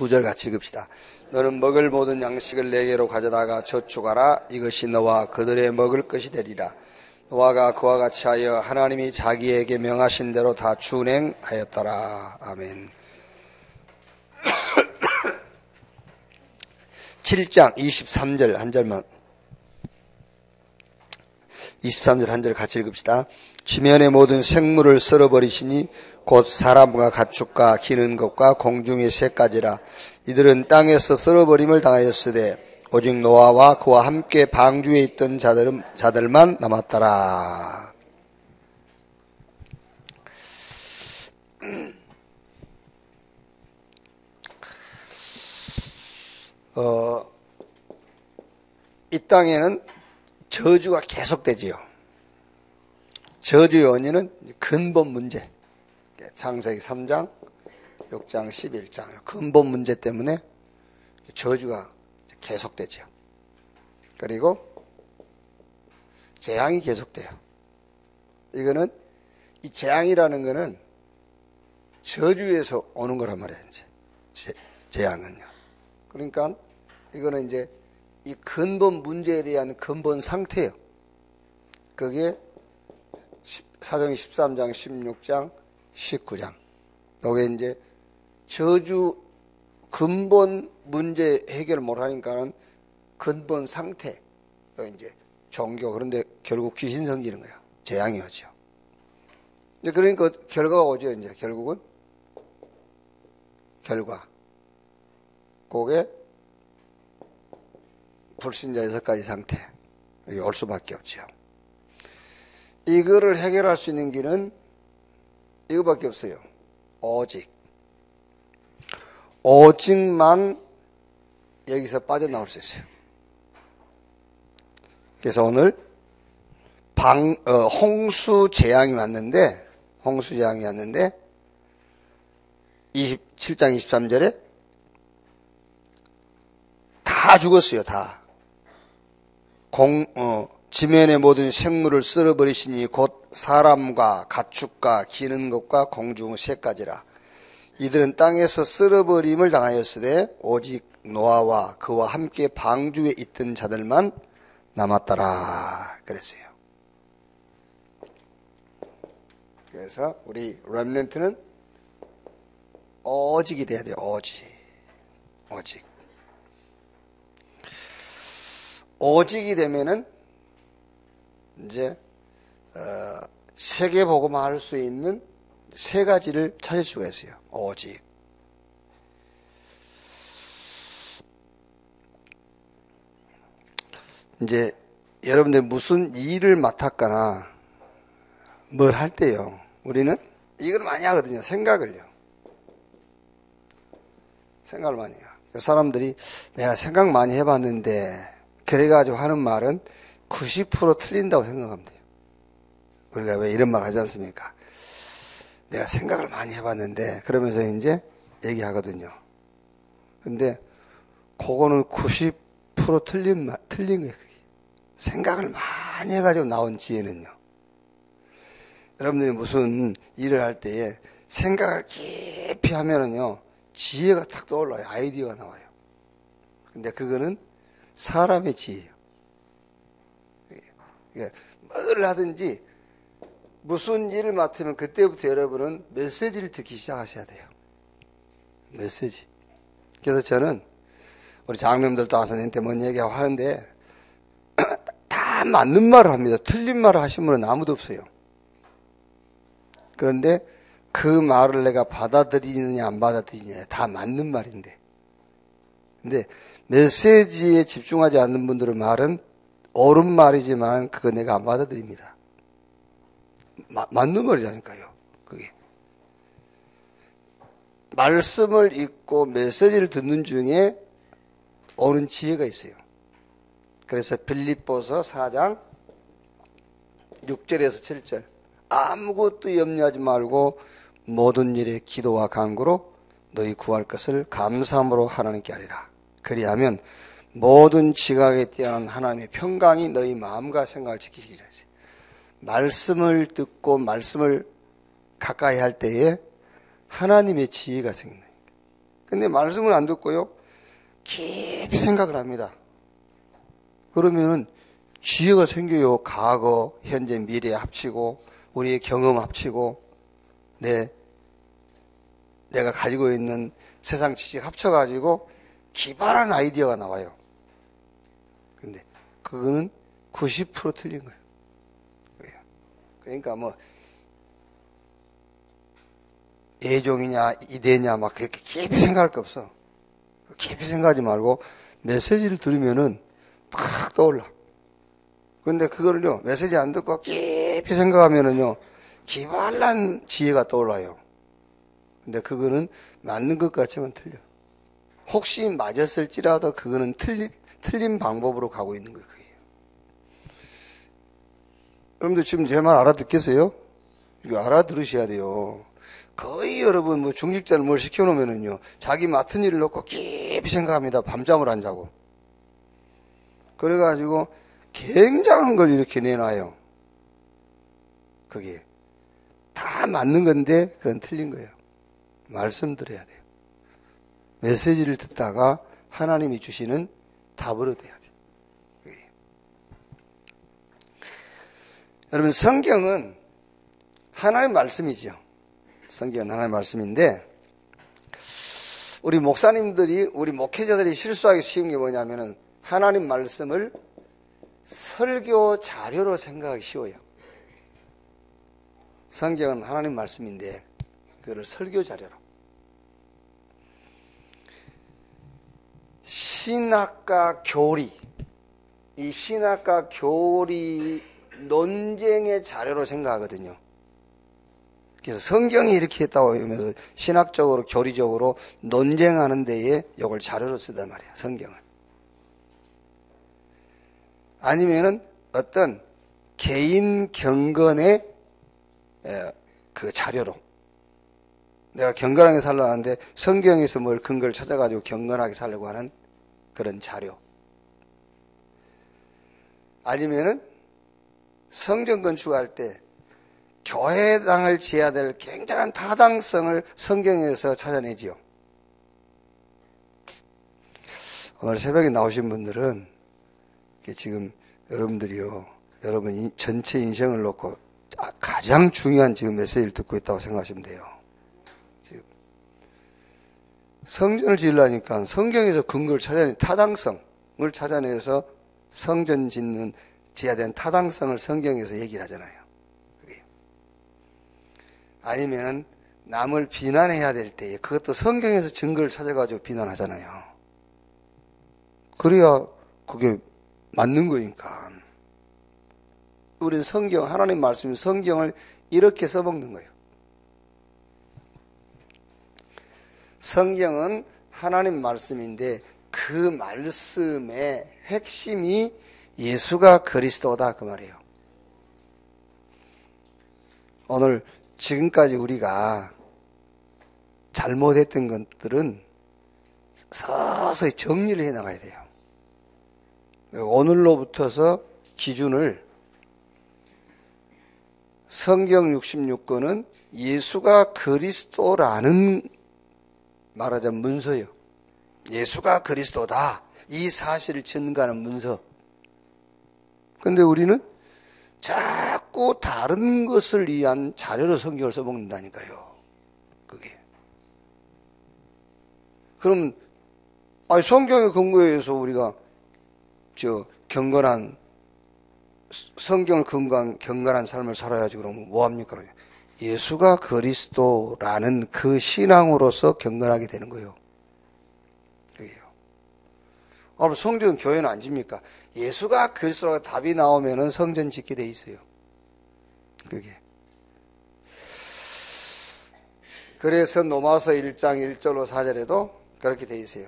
2절 같이 읽읍시다. 너는 먹을 모든 양식을 내게로 가져다가 저축하라. 이것이 너와 그들의 먹을 것이 되리라. 노아가 그와 같이 하여 하나님이 자기에게 명하신 대로 다 준행하였더라. 아멘. 7장 23절 한 절만, 23절 한 절 같이 읽읍시다. 지면의 모든 생물을 썰어버리시니 곧 사람과 가축과 기는 것과 공중의 새까지라. 이들은 땅에서 썰어버림을 당하였으되 오직 노아와 그와 함께 방주에 있던 자들만 남았더라. 이 땅에는 저주가 계속되지요. 저주의 원인은 근본 문제. 창세기 3장, 6장, 11장. 근본 문제 때문에 저주가 계속되죠. 그리고 재앙이 계속돼요. 이거는, 이 재앙이라는 거는 저주에서 오는 거란 말이에요, 이제. 재앙은요. 그러니까 이거는 이제 이 근본 문제에 대한 근본 상태예요. 그게 사도행 13장, 16장, 19장. 여기 이제 저주 근본 문제 해결을 못하니까는 근본 상태, 이제 종교, 그런데 결국 귀신 생기는 거예요. 재앙이 오죠. 이제 그러니까 결과가 오죠. 이제 결국은 결과. 그게 불신자 6가지 상태. 여기 올 수밖에 없죠. 이거를 해결할 수 있는 길은 이거밖에 없어요. 오직만 여기서 빠져나올 수 있어요. 그래서 오늘 홍수 재앙이 왔는데 27장 23절에 다 죽었어요. 다. 지면의 모든 생물을 쓸어버리시니 곧 사람과 가축과 기는 것과 공중 새까지라. 이들은 땅에서 쓸어버림을 당하였으되 오직 노아와 그와 함께 방주에 있던 자들만 남았더라. 그랬어요. 그래서 우리 렘넌트는 오직이 돼야 돼요. 오직이 되면은 이제 세계복음화 할 수 있는 3가지를 찾을 수가 있어요. 오직. 이제 여러분들 무슨 일을 맡았거나 뭘 할 때요, 우리는 이걸 많이 하거든요. 생각을 많이 해요. 사람들이 내가 생각 많이 해봤는데 그래가지고 하는 말은 90% 틀린다고 생각하면 돼요. 우리가 왜 이런 말 하지 않습니까? 내가 생각을 많이 해봤는데 그러면서 이제 얘기하거든요. 근데 그거는 90% 틀린 거예요. 그게. 생각을 많이 해가지고 나온 지혜는요. 여러분들이 무슨 일을 할 때에 생각을 깊이 하면은요, 지혜가 탁 떠올라요. 아이디어가 나와요. 근데 그거는 사람의 지혜예요. 뭘 하든지 무슨 일을 맡으면 그때부터 여러분은 메시지를 듣기 시작하셔야 돼요. 메시지. 그래서 저는 우리 장로님들도 와서 내한테 뭔 얘기하고 하는데 다 맞는 말을 합니다. 틀린 말을 하신 분은 아무도 없어요. 그런데 그 말을 내가 받아들이느냐 안 받아들이느냐 다 맞는 말인데, 근데 메시지에 집중하지 않는 분들의 말은 옳은 말이지만 그거 내가 안 받아들입니다. 맞는 말이라니까요. 그게 말씀을 읽고 메시지를 듣는 중에 오는 지혜가 있어요. 그래서 빌립보서 4장 6절에서 7절, 아무것도 염려하지 말고 모든 일에 기도와 간구로 너희 구할 것을 감사함으로 하나님께 아뢰라. 그리하면 모든 지각에 뛰어난 하나님의 평강이 너희 마음과 생각을 지키시리라. 말씀을 듣고 말씀을 가까이 할 때에 하나님의 지혜가 생긴다. 근데 말씀을 안 듣고요, 깊이 생각을 합니다. 그러면은 지혜가 생겨요. 과거, 현재, 미래 합치고, 우리의 경험 합치고, 내가 가지고 있는 세상 지식 합쳐가지고 기발한 아이디어가 나와요. 근데 그거는 90% 틀린 거예요. 그러니까 뭐 예종이냐 이대냐 막 그렇게 깊이 생각할 거 없어. 깊이 생각하지 말고 메시지를 들으면은 탁 떠올라. 근데 그거를요, 메시지 안 듣고 깊이 생각하면은요, 기발한 지혜가 떠올라요. 근데 그거는 맞는 것 같지만 틀려. 혹시 맞았을지라도 그거는 틀린 방법으로 가고 있는 거예요. 여러분들 지금 제 말 알아듣겠어요? 이거 알아들으셔야 돼요. 거의 여러분 뭐 중직자를 뭘 시켜놓으면은요, 자기 맡은 일을 놓고 깊이 생각합니다. 밤잠을 안 자고. 그래가지고 굉장한 걸 이렇게 내놔요. 그게 다 맞는 건데 그건 틀린 거예요. 말씀 드려야 돼요. 메시지를 듣다가 하나님이 주시는 답을 얻어야 돼요. 그게. 여러분, 성경은 하나님의 말씀이죠. 성경은 하나님의 말씀인데, 우리 목사님들이, 우리 목회자들이 실수하기 쉬운 게 뭐냐면은 하나님 말씀을 설교 자료로 생각하기 쉬워요. 성경은 하나님 말씀인데 그거를 설교 자료로. 신학과 교리, 이 신학과 교리 논쟁의 자료로 생각하거든요. 그래서 성경이 이렇게 했다고 하면서 신학적으로 교리적으로 논쟁하는 데에 이걸 자료로 쓰단 말이에요. 성경을. 아니면은 어떤 개인 경건의 그 자료로, 내가 경건하게 살려고 하는데 성경에서 뭘 근거를 찾아가지고 경건하게 살려고 하는 그런 자료. 아니면은 성전 건축할 때 교회당을 지어야 될 굉장한 타당성을 성경에서 찾아내지요. 오늘 새벽에 나오신 분들은 지금 여러분들이요, 여러분 전체 인생을 놓고 가장 중요한 지금 메시지를 듣고 있다고 생각하시면 돼요. 지금 성전을 지으려니까 성경에서 근거를 찾아내, 타당성을 찾아내서 성전 지어야 되는 타당성을 성경에서 얘기를 하잖아요. 그게. 아니면은 남을 비난해야 될 때 그것도 성경에서 증거를 찾아가지고 비난하잖아요. 그래야 그게 맞는 거니까. 우리는 성경, 하나님 말씀, 성경을 이렇게 써먹는 거예요. 성경은 하나님 말씀인데 그 말씀의 핵심이 예수가 그리스도다, 그 말이에요. 오늘 지금까지 우리가 잘못했던 것들은 서서히 정리를 해 나가야 돼요. 오늘로부터서 기준을, 성경 66권은 예수가 그리스도라는, 말하자면 문서예요. 예수가 그리스도다, 이 사실을 증거하는 문서. 근데 우리는 자꾸 다른 것을 위한 자료로 성경을 써먹는다니까요. 그게. 그럼 성경의 근거에 의해서 우리가 경건한, 성경을 경건한 삶을 살아야지. 그러면 뭐합니까? 예수가 그리스도라는 그 신앙으로서 경건하게 되는 거예요. 그게요. 성전 교회는 안 집니까? 예수가 그리스도가 답이 나오면은 성전 짓게 돼 있어요. 그게. 그래서 로마서 1장 1절로 4절에도 그렇게 돼 있어요.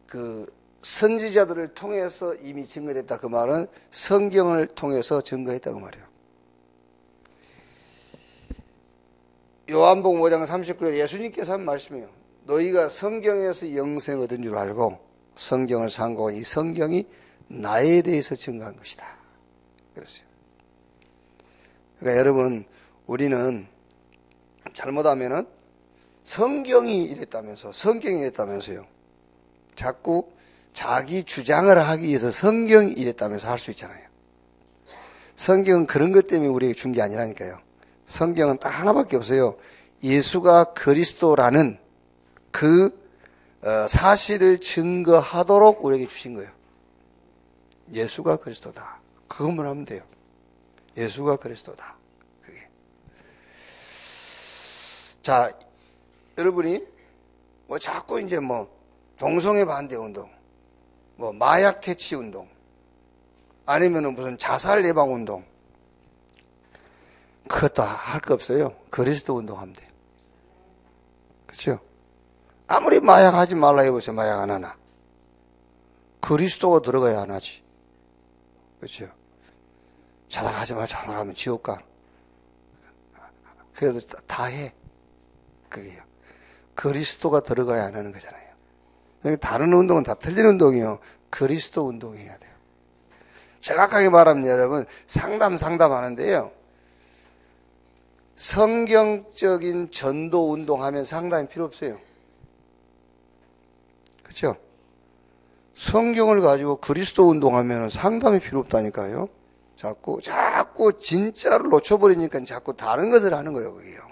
그 선지자들을 통해서 이미 증거됐다, 그 말은 성경을 통해서 증거했다, 그 말이에요. 요한복음 5장 39절 예수님께서 한 말씀이에요. 너희가 성경에서 영생 얻은 줄 알고 성경을 상고한 이 성경이 나에 대해서 증거한 것이다, 그랬어요. 그러니까 여러분, 우리는 잘못하면은 성경이 이랬다면서요. 자꾸 자기 주장을 하기 위해서 성경이 이랬다면서 할 수 있잖아요. 성경은 그런 것 때문에 우리에게 준 게 아니라니까요. 성경은 딱 하나밖에 없어요. 예수가 그리스도라는 그 사실을 증거하도록 우리에게 주신 거예요. 예수가 그리스도다. 그것만 하면 돼요. 예수가 그리스도다. 그게. 자, 여러분이 자꾸 이제 동성애 반대 운동, 마약 퇴치 운동, 아니면은 무슨 자살 예방 운동, 그것도 할 거 없어요. 그리스도 운동하면 돼요. 그렇죠? 아무리 마약 하지 말라 해보세요. 마약 안 하나? 그리스도가 들어가야 안 하지. 그렇죠? 자살하지 마. 자살하면 지옥 가. 그래도 다 해. 그게요. 그리스도가 들어가야 안 하는 거잖아요. 다른 운동은 다 틀린 운동이요. 그리스도 운동해야 돼요. 정확하게 말하면 여러분 상담하는데요. 성경적인 전도 운동하면 상담이 필요 없어요. 그렇죠? 성경을 가지고 그리스도 운동하면 상담이 필요 없다니까요. 자꾸 진짜를 놓쳐버리니까 자꾸 다른 것을 하는 거예요. 그게요.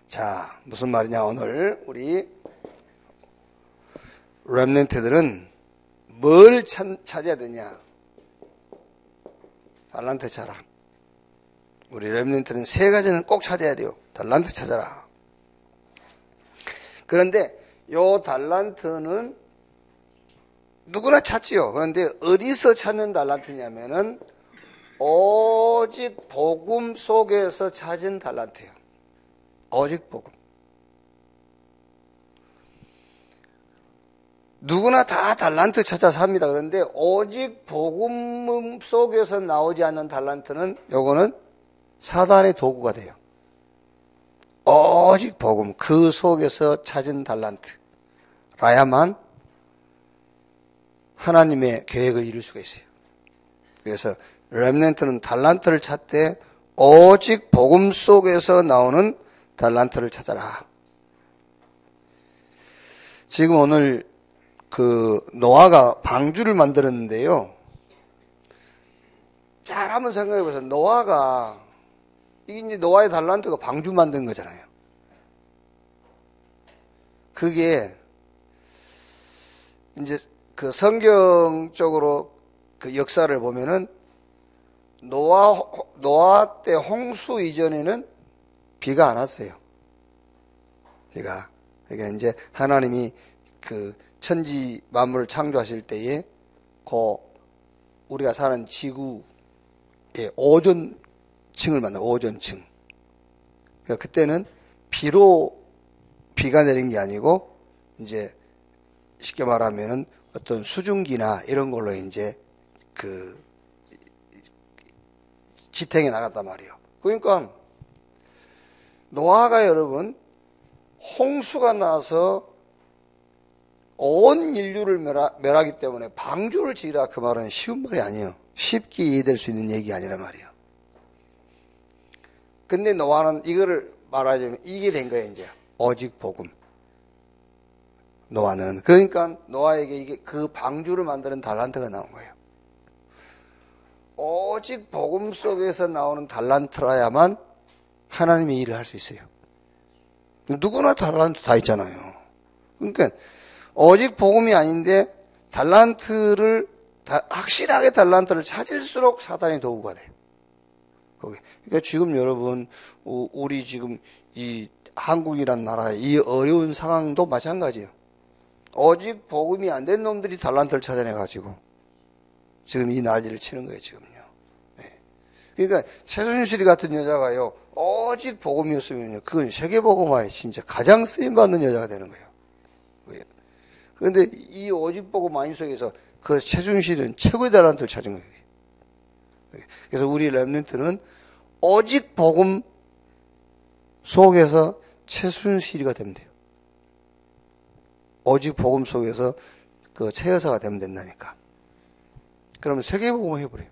자, 무슨 말이냐. 오늘 우리 렘넌트들은 뭘 찾아야 되냐. 달란트 찾아라. 우리 렘넌트는 세 가지는 꼭 찾아야 돼요. 달란트 찾아라. 그런데 요 달란트는 누구나 찾지요. 그런데 어디서 찾는 달란트냐면은 오직 복음 속에서 찾은 달란트예요. 오직 복음. 누구나 다 달란트 찾아서 합니다. 그런데 오직 복음 속에서 나오지 않는 달란트는 요거는 사단의 도구가 돼요. 오직 복음, 그 속에서 찾은 달란트라야만 하나님의 계획을 이룰 수가 있어요. 그래서 렘넌트는 달란트를 찾되 오직 복음 속에서 나오는 달란트를 찾아라. 지금 오늘 노아가 방주를 만들었는데요. 잘 한번 생각해 보세요. 이게 이제 노아의 달란트가 방주 만든 거잖아요. 그게 이제 그 성경적으로 그 역사를 보면은 노아 때 홍수 이전에는 비가 안 왔어요. 그러니까 이제 하나님이 그 천지 만물을 창조하실 때에 우리가 사는 지구의 오존층을 만나 오존층. 그러니까 그때는 비로 비가 내린 게 아니고 이제 쉽게 말하면은 어떤 수증기나 이런 걸로 이제 그 지탱해 나갔단 말이에요. 그러니까 노아가 여러분 홍수가 나서 온 인류를 멸하기 때문에 방주를 지으라 그 말은 쉬운 말이 아니에요. 쉽게 이해될 수 있는 얘기 아니란 말이에요. 근데 노아는 이거를 말하자면 이게 된 거예요. 이제 오직 복음. 노아는 그러니까 노아에게 이게 그 방주를 만드는 달란트가 나온 거예요. 오직 복음 속에서 나오는 달란트라야만 하나님의 일을 할 수 있어요. 누구나 달란트 다 있잖아요. 그러니까 오직 복음이 아닌데 확실하게 달란트를 찾을수록 사단의 도구가 돼요. 그러니까 지금 여러분 우리 지금 이 한국이란 나라의 이 어려운 상황도 마찬가지예요. 오직 복음이 안 된 놈들이 달란트를 찾아내가지고 지금 이 난리를 치는 거예요. 지금요. 네. 그러니까 최순실이 같은 여자가요 오직 복음이었으면요 그건 세계복음화에 진짜 가장 쓰임받는 여자가 되는 거예요. 그런데 이 오직 복음 안인 속에서 그 최순실은 최고의 달란트를 찾은 거예요. 그래서 우리 렘넌트는 오직 복음 속에서 최순실이가 되면 돼요. 오직 복음 속에서 그 최여사가 되면 된다니까. 그러면 세계복음 해버려요.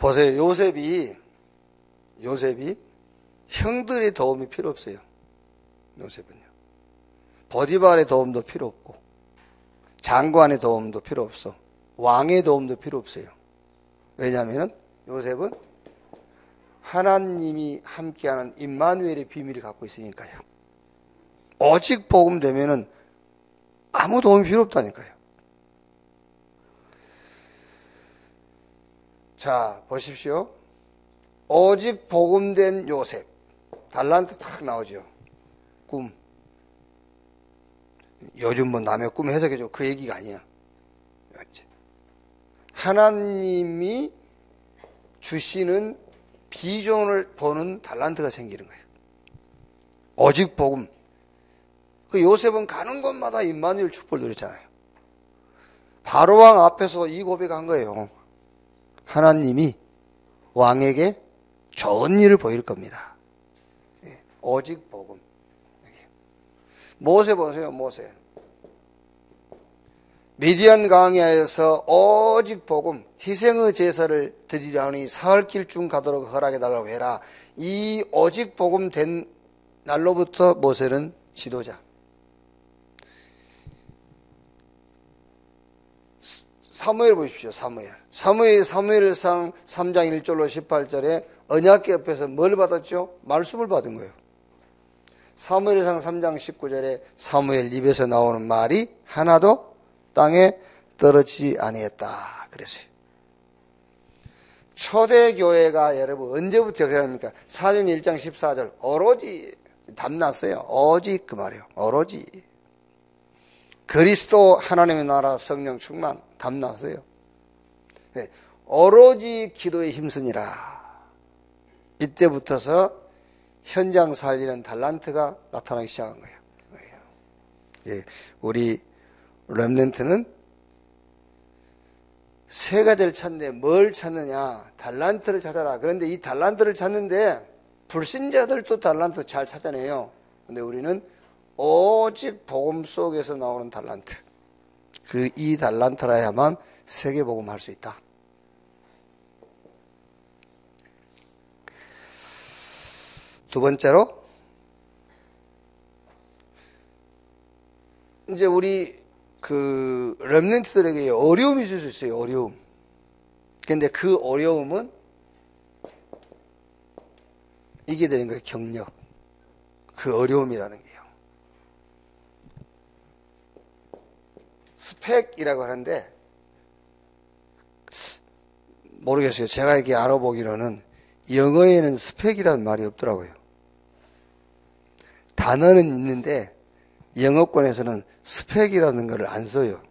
보세요. 요셉이 형들의 도움이 필요 없어요. 요셉은요. 보디발의 도움도 필요 없고 장관의 도움도 필요 없어. 왕의 도움도 필요 없어요. 왜냐하면 요셉은 하나님이 함께하는 임마누엘의 비밀을 갖고 있으니까요. 오직 복음 되면은 아무 도움이 필요 없다니까요. 자, 보십시오. 오직 복음된 요셉. 달란트 탁 나오죠. 꿈. 요즘 뭐 남의 꿈 해석해줘. 그 얘기가 아니야. 하나님이 주시는 비전을 보는 달란트가 생기는 거예요. 오직 복음. 그 요셉은 가는 곳마다 임마누엘 축복을 누렸잖아요. 바로왕 앞에서 이 고백한 거예요. 하나님이 왕에게 좋은 일을 보일 겁니다. 오직 복음. 모세 보세요, 모세. 미디안 광야에서 오직 복음, 희생의 제사를 드리려니 사흘 길쯤 가도록 허락해달라고 해라. 이 오직 복음 된 날로부터 모세는 지도자. 사무엘 보십시오. 사무엘상 3장 1절로 18절에 언약궤 옆에서 뭘 받았죠? 말씀을 받은 거예요. 사무엘상 3장 19절에 사무엘 입에서 나오는 말이 하나도 땅에 떨어지지 아니했다 그랬어요. 초대교회가 여러분 언제부터 그럽니까? 사도행 1장 14절 오로지 담났어요. 오직 그 말이에요. 오로지 그리스도 하나님의 나라 성령 충만 담났어요. 네. 오로지 기도에 힘쓰니라. 이때부터서 현장 살리는 달란트가 나타나기 시작한 거예요. 예, 우리 렘넌트는 세 가지를 찾는데 뭘 찾느냐? 달란트를 찾아라. 그런데 이 달란트를 찾는데 불신자들도 달란트 잘 찾아내요. 근데 우리는 오직 복음 속에서 나오는 달란트. 이 달란트라야만 세계복음 할 수 있다. 두 번째로 이제 우리 렘넌트들에게 어려움이 있을 수 있어요. 어려움. 근데 그 어려움은 이게 되는 거예요. 경력. 그 어려움이라는 게요. 스펙이라고 하는데 모르겠어요. 제가 이렇게 알아보기로는 영어에는 스펙이라는 말이 없더라고요. 단어는 있는데 영어권에서는 스펙이라는 것을 안 써요.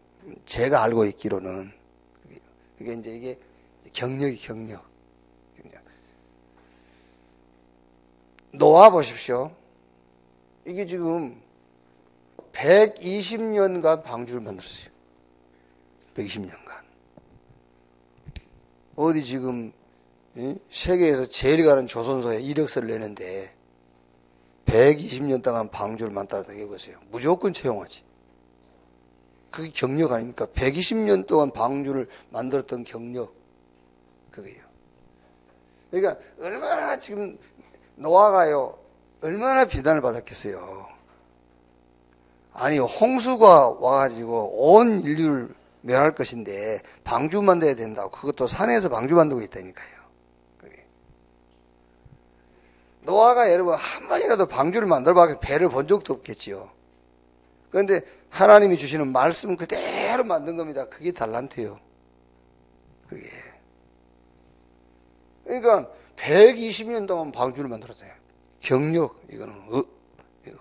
제가 알고 있기로는. 이게 경력이 경력. 노아 보십시오. 이게 지금 120년간 방주를 만들었어요. 120년간. 어디 지금 세계에서 제일 가는 조선소에 이력서를 내는데 120년 동안 방주를 만들었다고 해보세요. 무조건 채용하지. 그게 경력 아닙니까? 120년 동안 방주를 만들었던 경력. 그게요. 그러니까 얼마나 지금 노아가요. 얼마나 비난을 받았겠어요. 아니 홍수가 와가지고 온 인류를 멸할 것인데 방주 만들어야 된다고. 그것도 산에서 방주 만들고 있다니까요. 그게. 노아가 여러분 한 번이라도 방주를 만들어봐서 배를 본 적도 없겠지요. 그런데 하나님이 주시는 말씀은 그대로 만든 겁니다. 그게 달란트예요. 그게. 그러니까 120년 동안 방주를 만들었대요. 경력. 이거는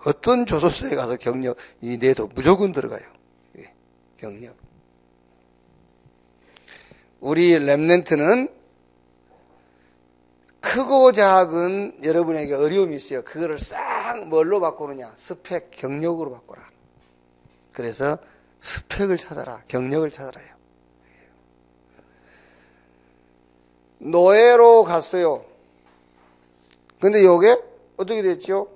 어떤 조선소에 가서 경력이 내도 무조건 들어가요. 경력. 우리 렘넌트는 크고 작은 여러분에게 어려움이 있어요. 그거를 싹 뭘로 바꾸느냐? 스펙, 경력으로 바꾸라. 그래서 스펙을 찾아라. 경력을 찾아라요. 노예로 갔어요. 근데 요게 어떻게 됐죠?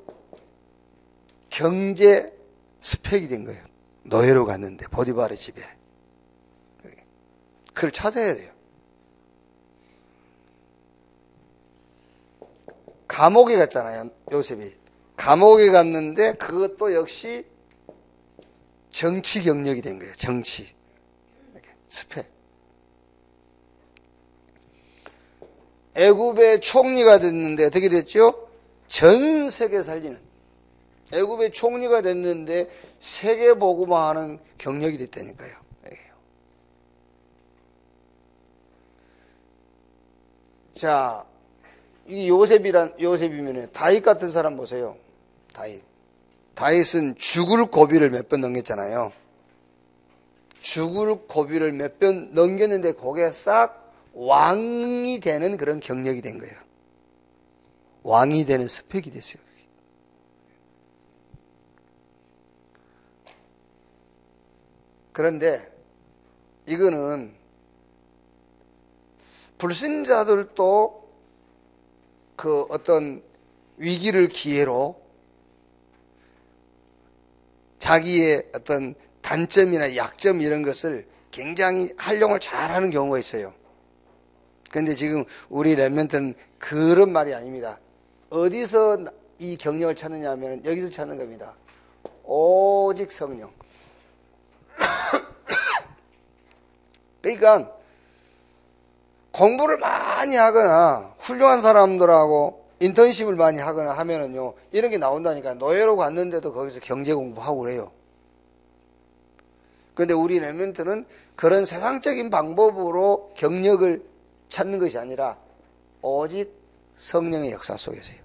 경제 스펙이 된 거예요. 노예로 갔는데 보디발의 집에. 그걸 찾아야 돼요. 감옥에 갔잖아요. 요셉이. 감옥에 갔는데 그것도 역시 정치 경력이 된 거예요. 정치. 스펙. 애굽의 총리가 됐는데 어떻게 됐죠? 전 세계 살리는. 애굽의 총리가 됐는데 세계 복음화 하는 경력이 됐다니까요. 자, 이 요셉이면 다윗 같은 사람 보세요. 다윗은 죽을 고비를 몇 번 넘겼잖아요. 죽을 고비를 몇 번 넘겼는데 그게 싹 왕이 되는 그런 경력이 된 거예요. 왕이 되는 스펙이 됐어요. 그런데 이거는 불신자들도 그 어떤 위기를 기회로 자기의 어떤 단점이나 약점 이런 것을 굉장히 활용을 잘하는 경우가 있어요. 그런데 지금 우리 렘넌트는 그런 말이 아닙니다. 어디서 이 경력을 찾느냐 하면 여기서 찾는 겁니다. 오직 성령. 그러니까 공부를 많이 하거나 훌륭한 사람들하고 인턴십을 많이 하거나 하면은요, 이런 게 나온다니까. 노예로 갔는데도 거기서 경제 공부하고 그래요. 그런데 우리 렘넌트는 그런 세상적인 방법으로 경력을 찾는 것이 아니라 오직 성령의 역사 속에서요.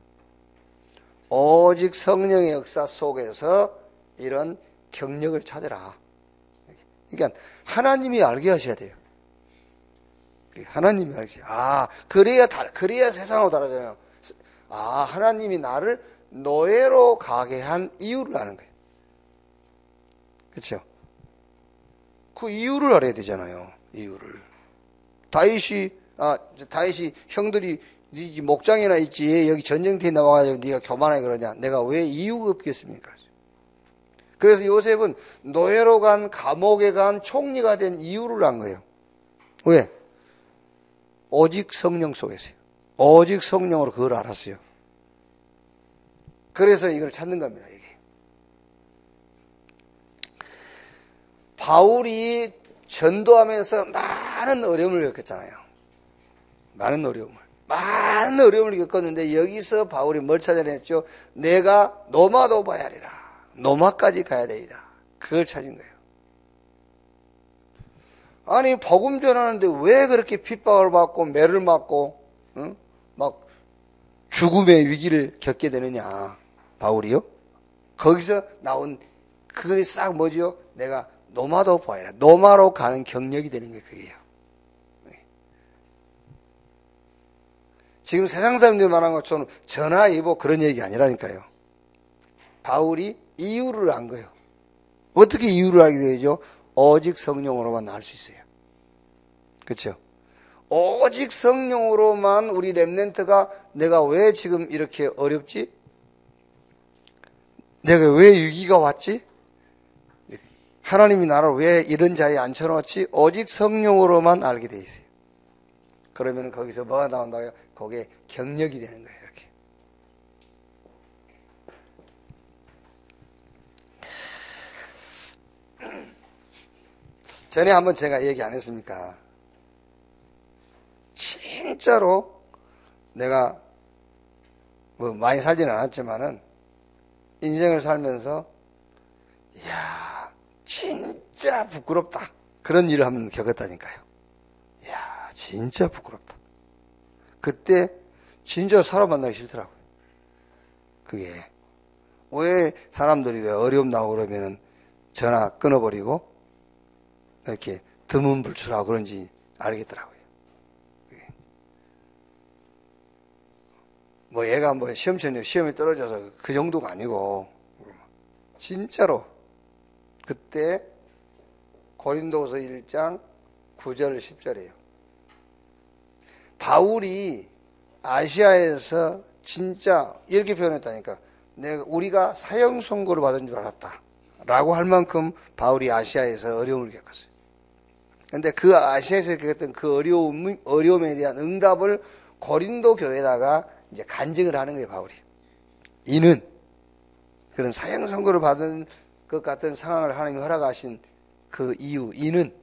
오직 성령의 역사 속에서 이런 경력을 찾으라. 그러니까 하나님이 알게 하셔야 돼요. 하나님이 알게. 그래야 세상하고 다르잖아요. 하나님이 나를 노예로 가게 한 이유를 아는 거예요. 그렇죠? 그 이유를 알아야 되잖아요. 이유를. 다윗이 형들이 네 목장이나 있지 여기 전쟁터에 나와가지고 네가 교만하게 그러냐. 내가 왜 이유가 없겠습니까? 그래서 요셉은 노예로 간 감옥에 간 총리가 된 이유를 안 거예요. 왜? 오직 성령 속에서요. 오직 성령으로 그걸 알았어요. 그래서 이걸 찾는 겁니다. 이게. 바울이 전도하면서 많은 어려움을 겪었잖아요. 많은 어려움을 겪었는데 여기서 바울이 뭘 찾아냈죠? 내가 노마도 봐야 하리라. 노마까지 가야 되리라. 그걸 찾은 거예요. 아니 복음 전하는데 왜 그렇게 핍박을 받고 매를 맞고 막 죽음의 위기를 겪게 되느냐. 바울이요? 거기서 나온 그게 싹 뭐죠? 내가 노마도 봐야 하리라. 노마로 가는 경력이 되는 게 그게요. 지금 세상 사람들이 말한 것처럼 전화위복 그런 얘기가 아니라니까요. 바울이 이유를 안 거예요. 어떻게 이유를 알게 되죠? 오직 성령으로만 알 수 있어요. 그렇죠? 오직 성령으로만 우리 렘넌트가 내가 왜 지금 이렇게 어렵지? 내가 왜 위기가 왔지? 하나님이 나를 왜 이런 자리에 앉혀놓지? 오직 성령으로만 알게 돼 있어요. 그러면 거기서 뭐가 나온다고요? 그게 경력이 되는 거예요. 이렇게. 전에 한번 제가 얘기 안 했습니까? 진짜로 내가 뭐 많이 살지는 않았지만은 인생을 살면서 이야 진짜 부끄럽다 그런 일을 한번 겪었다니까요. 이야 진짜 부끄럽다. 그때 진짜 사람 만나기 싫더라고요. 그게 왜 사람들이 왜 어려움 나오고 그러면은 전화 끊어버리고 이렇게 드문불출하고 그런지 알겠더라고요. 뭐 얘가 뭐 시험에 떨어져서 그 정도가 아니고 진짜로 그때 고린도서 1장 9절 10절이에요. 바울이 아시아에서 진짜 이렇게 표현했다니까. 우리가 사형 선고를 받은 줄 알았다 라고 할 만큼 바울이 아시아에서 어려움을 겪었어요. 그런데 그 아시아에서 겪었던 그 어려움에 대한 응답을 고린도 교회에다가 이제 간증을 하는 거예요, 바울이. 이는 그런 사형 선고를 받은 것 같은 상황을 하나님이 허락하신 그 이유, 이는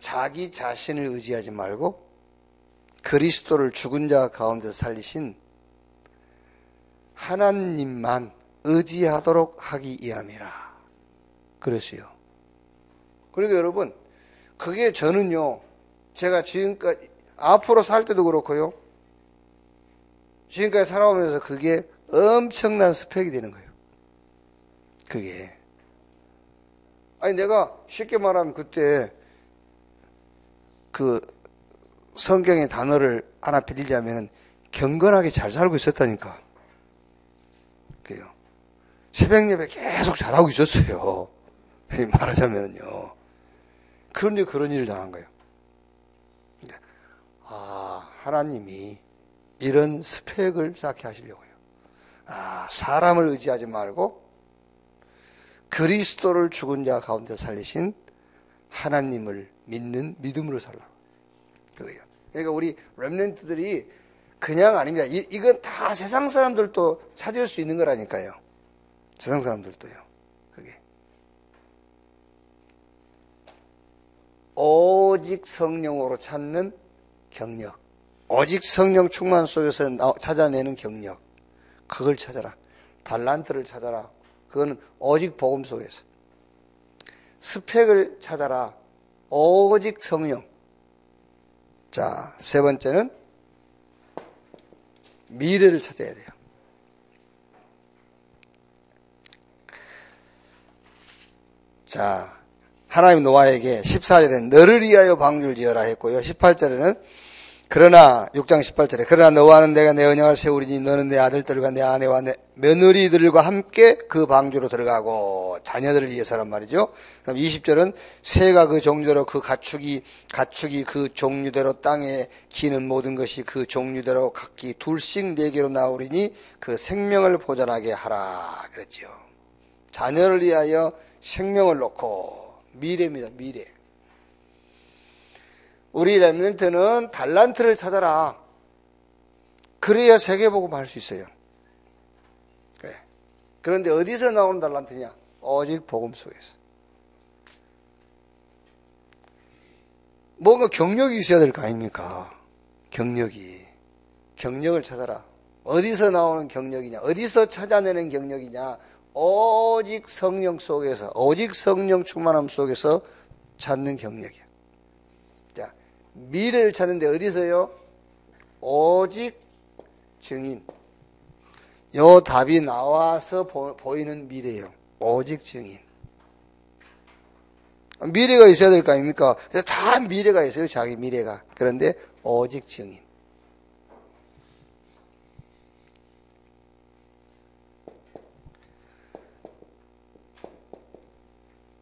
자기 자신을 의지하지 말고 그리스도를 죽은 자 가운데서 살리신 하나님만 의지하도록 하기 위함이라. 그랬어요. 그러니까 여러분, 그게 저는요, 제가 지금까지, 앞으로 살 때도 그렇고요, 지금까지 살아오면서 그게 엄청난 스펙이 되는 거예요. 그게. 아니, 내가 쉽게 말하면 그때 그 성경의 단어를 하나 빌리자면 경건하게 잘 살고 있었다니까. 그래요. 새벽 예배 계속 잘하고 있었어요. 말하자면요. 그런데 그런 일을 당한 거예요. 아, 하나님이 이런 스펙을 쌓게 하시려고요. 아, 사람을 의지하지 말고 그리스도를 죽은 자 가운데 살리신 하나님을 믿는 믿음으로 살라고. 그거예요. 그러니까 우리 렘넌트들이 그냥 아닙니다. 이건 다 세상 사람들도 찾을 수 있는 거라니까요. 세상 사람들도요. 그게. 오직 성령으로 찾는 경력. 오직 성령 충만 속에서 찾아내는 경력. 그걸 찾아라. 달란트를 찾아라. 그거는 오직 복음 속에서. 스펙을 찾아라. 오직 성령. 자, 세 번째는 미래를 찾아야 돼요. 자, 하나님 노아에게 14절에는 너를 위하여 방주를 지어라 했고요. 18절에는 그러나 6장 18절에 그러나 너와는 내가 내 언약을 세우리니 너는 내 아들들과 내 아내와 내 며느리들과 함께 그 방주로 들어가고 자녀들을 위해서란 말이죠. 그럼 20절은 새가 그 종류대로 그 가축이 그 종류대로 땅에 기는 모든 것이 그 종류대로 각기 둘씩 4개로 나오리니 그 생명을 보존하게 하라 그랬죠. 자녀를 위하여 생명을 놓고 미래입니다. 미래. 우리 렘넌트는 달란트를 찾아라. 그래야 세계복음 할 수 있어요. 그래. 그런데 어디서 나오는 달란트냐? 오직 복음 속에서. 뭔가 경력이 있어야 될 거 아닙니까? 경력을 찾아라. 어디서 나오는 경력이냐? 어디서 찾아내는 경력이냐? 오직 성령 속에서, 오직 성령 충만함 속에서 찾는 경력이야. 자, 미래를 찾는데 어디서요? 오직 증인. 요 답이 나와서 보이는 미래예요. 오직 증인. 미래가 있어야 될 거 아닙니까? 다 미래가 있어요. 자기 미래가. 그런데 오직 증인.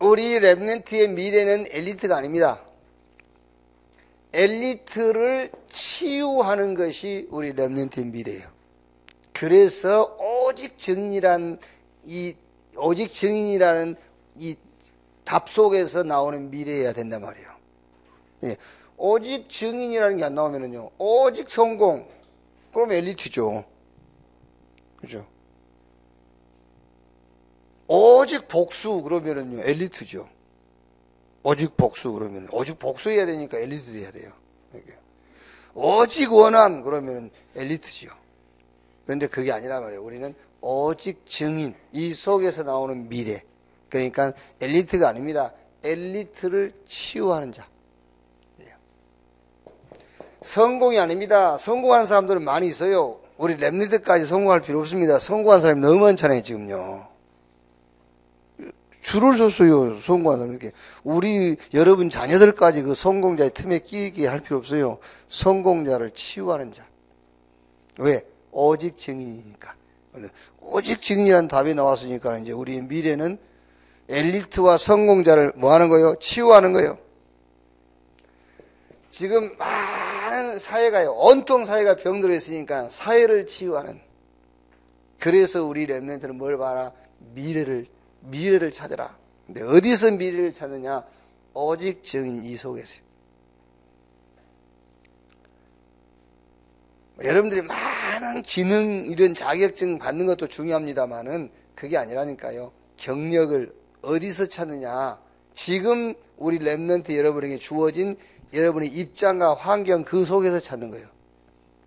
우리 렘넌트의 미래는 엘리트가 아닙니다. 엘리트를 치유하는 것이 우리 렘넌트의 미래예요. 그래서 오직 증인이라는 이 답 속에서 나오는 미래여야 된단 말이에요. 예. 오직 증인이라는 게 안 나오면은요, 오직 성공, 그럼 엘리트죠. 그죠? 오직 복수, 그러면은요, 엘리트죠. 오직 복수, 그러면, 오직 복수해야 되니까 엘리트 돼야 돼요. 오직 원한, 그러면 엘리트죠. 그런데 그게 아니란 말이에요. 우리는 오직 증인, 이 속에서 나오는 미래. 그러니까 엘리트가 아닙니다. 엘리트를 치유하는 자. 성공이 아닙니다. 성공한 사람들은 많이 있어요. 우리 렘넌트까지 성공할 필요 없습니다. 성공한 사람이 너무 많잖아요, 지금요. 줄을 섰어요, 성공한 사람. 이렇게. 여러분 자녀들까지 그 성공자의 틈에 끼게 할 필요 없어요. 성공자를 치유하는 자. 왜? 오직 증인이니까. 오직 증인이라는 답이 나왔으니까 이제 우리 미래는 엘리트와 성공자를 뭐 하는 거예요? 치유하는 거예요. 지금 많은 사회가요, 온통 사회가 병들어 있으니까 사회를 치유하는. 그래서 우리 렘넌트는 뭘 봐라? 미래를 찾아라. 근데 어디서 미래를 찾느냐? 오직 증인 이 속에서요. 여러분들이 많은 기능, 이런 자격증 받는 것도 중요합니다만은 그게 아니라니까요. 경력을 어디서 찾느냐. 지금 우리 렘넌트 여러분에게 주어진 여러분의 입장과 환경 그 속에서 찾는 거예요.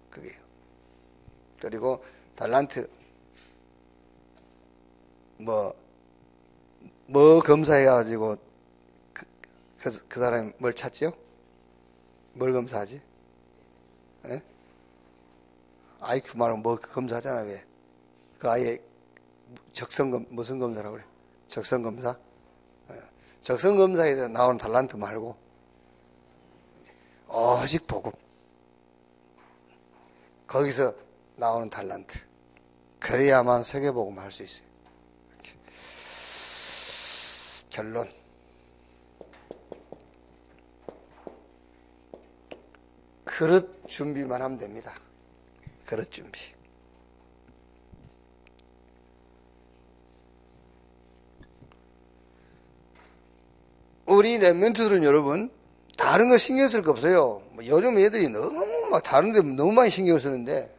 그게요. 그리고 달란트 뭐 검사해가지고 그 사람이 뭘 찾지요? 뭘 검사하지? 예? IQ 말고 뭐 검사하잖아. 왜? 그 아이의 무슨 검사라고 그래? 적성검사? 예. 적성검사에서 나오는 달란트 말고 오직 복음, 거기서 나오는 달란트, 그래야만 세계복음 할 수 있어요. 이렇게. 결론, 그릇 준비만 하면 됩니다. 그릇 준비. 우리 렘넌트들은 여러분 다른 거 신경 쓸 거 없어요. 요즘 애들이 너무 막 다른 데 너무 많이 신경 쓰는데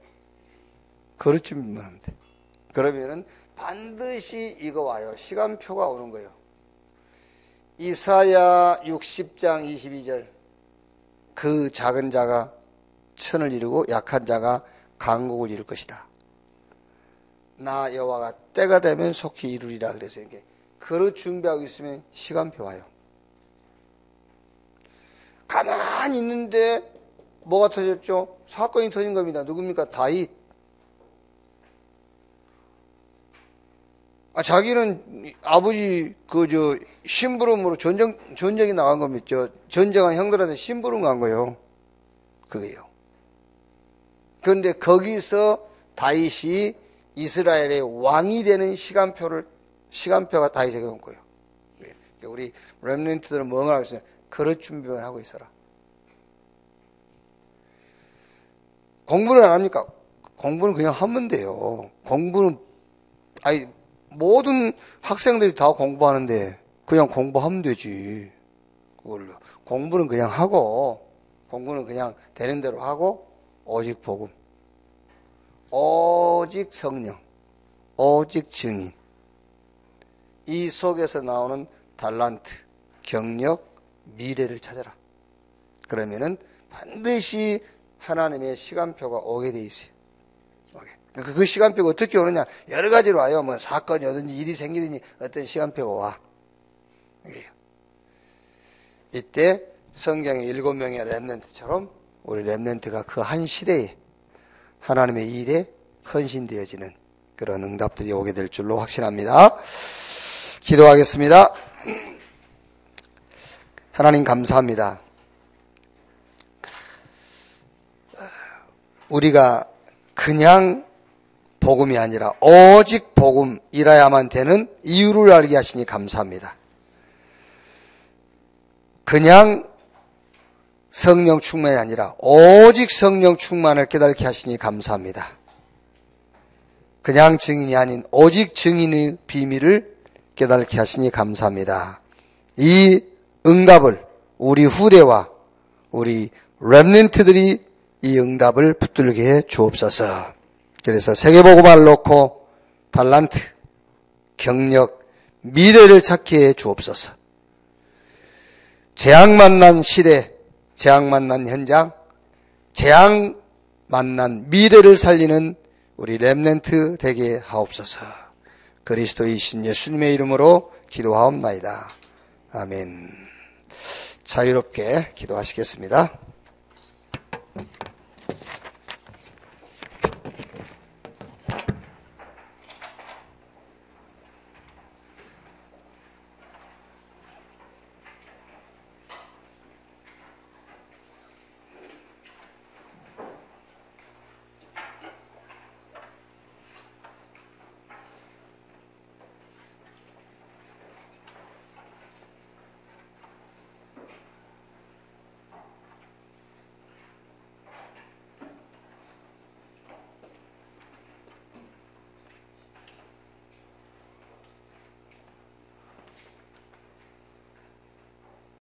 그릇 준비만 하면 돼. 그러면은 반드시 이거 와요. 시간표가 오는 거예요. 이사야 60장 22절. 그 작은 자가 천을 이루고 약한 자가 강국을 이룰 것이다. 나 여호와가 때가 되면 속히 이루리라. 그래서 이게 그릇 준비하고 있으면 시간표 와요. 가만히 있는데 뭐가 터졌죠? 사건이 터진 겁니다. 누굽니까? 다윗. 자기는 아버지 심부름으로 전쟁에 나간 겁니다. 전쟁한 형들한테 심부름 간 거예요. 그게요. 그런데 거기서 다윗이 이스라엘의 왕이 되는 시간표가 다윗에게 온 거예요. 우리 렘넌트들은 뭐만 하고 있어요? 그릇 준비만 하고 있어라. 공부는 안 합니까? 공부는 그냥 하면 돼요. 공부는, 모든 학생들이 다 공부하는데 그냥 공부하면 되지. 그걸로. 공부는 그냥 하고, 공부는 그냥 되는 대로 하고, 오직 복음, 오직 성령, 오직 증인. 이 속에서 나오는 달란트, 경력, 미래를 찾아라. 그러면은 반드시 하나님의 시간표가 오게 돼 있어요. 그 시간표가 어떻게 오느냐? 여러 가지로 와요. 뭐 사건이 오든지 일이 생기든지 어떤 시간표가 와. 이때 성경의 7명의 렘넌트처럼 우리 렘넌트가 그 한 시대에 하나님의 일에 헌신되어지는 그런 응답들이 오게 될 줄로 확신합니다. 기도하겠습니다. 하나님 감사합니다. 우리가 그냥 복음이 아니라 오직 복음이라야만 되는 이유를 알게 하시니 감사합니다. 그냥 성령 충만이 아니라 오직 성령 충만을 깨닫게 하시니 감사합니다. 그냥 증인이 아닌 오직 증인의 비밀을 깨닫게 하시니 감사합니다. 이 응답을 우리 후대와 우리 렘넌트들이 이 응답을 붙들게 해 주옵소서. 그래서 세계복음을 놓고 달란트, 경력, 미래를 찾게 해 주옵소서. 재앙 만난 시대, 재앙 만난 현장, 재앙 만난 미래를 살리는 우리 렘넌트 되게 하옵소서. 그리스도이신 예수님의 이름으로 기도하옵나이다. 아멘. 자유롭게 기도하시겠습니다.